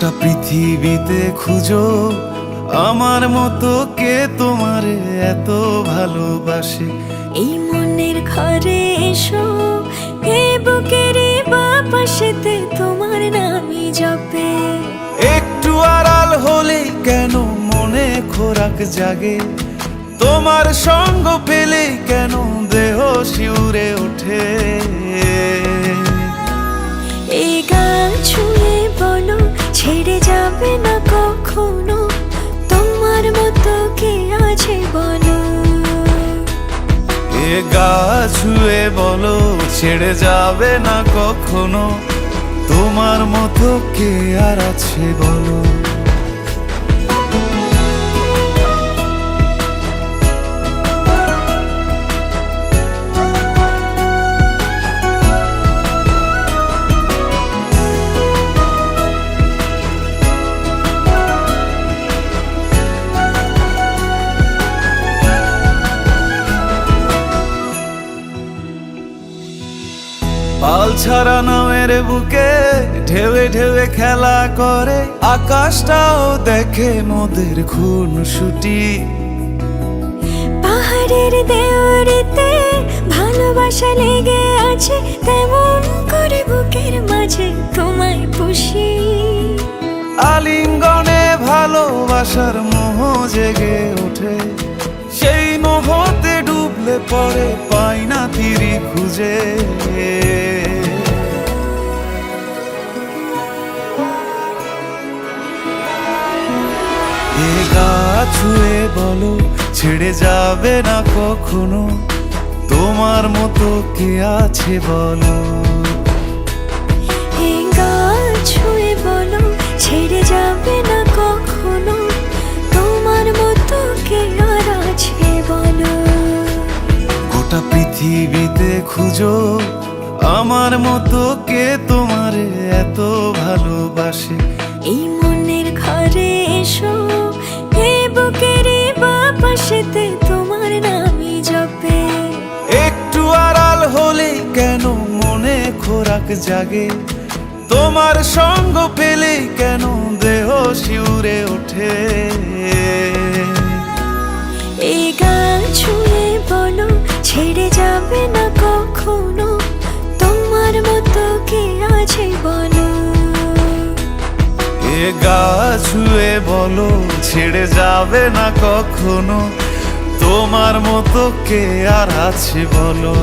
গোটা পৃথিবীতে খুঁজো আমার মতো কে তোমারে এত ভালোবাসে। এই মনের ঘরে এসো, এই বুকের বাপাশেতে তোমার নামই জপে। একটু আড়াল হলেই কেন মনে খোরাক জাগে, তোমার সঙ্গ পেলেই কেন দেহ শিউরে ওঠে। এই গান ছুঁয়ে বলো ছেড়ে যাবে না কখনো, তোমার মতো কে আছে বলো। এ গা ছুঁয়ে বলো ছেড়ে যাবে না কখনো, তোমার মতো কে আর আছে বলো। পাল ছাড়া নামের বুকে ঢেউে ঢেউে খেলা করে, আকাশটাও দেখে মোদের খুনসুটি। পাহাড়ের দেওয়ারিতে ভালোবাসা লেগে আছে, তেমন করে বুকের মাঝে তোমায় পুষি। আলিঙ্গনে ভালোবাসার মোহ জেগে ওঠে, সেই মোহতে ডুবলে পরে পাই না তীরি খুঁজে। এ গা ছুঁয়ে বলো ছেড়ে যাবে না কখনো, তোমার মতো কে আছে বলো। এই গান ছুঁয়ে বলো ছেড়ে যাবে না কখনো, তোমার মতো কে আর আছে বলো। গোটা পৃথিবীতে খুঁজো আমার মতো কে তোমারে এত ভালোবাসে। এই মনের ঘরে এসো, এই বুকের বাপাশেতে তোমার নামই জপে। একটু আড়াল হলেই কেন মনে খোরাক জাগে, তোমার সঙ্গ পেলেই কেন দেহ শিউরে ওঠে। এই গান ছুঁয়ে বলো ছেড়ে যাবে না কখনো, তোমার মতো কে আছে বলো। এ গা ছুঁয়ে বলো ছেড়ে যাবে না কখনো, তোমার মতো কে আর আছে বলো।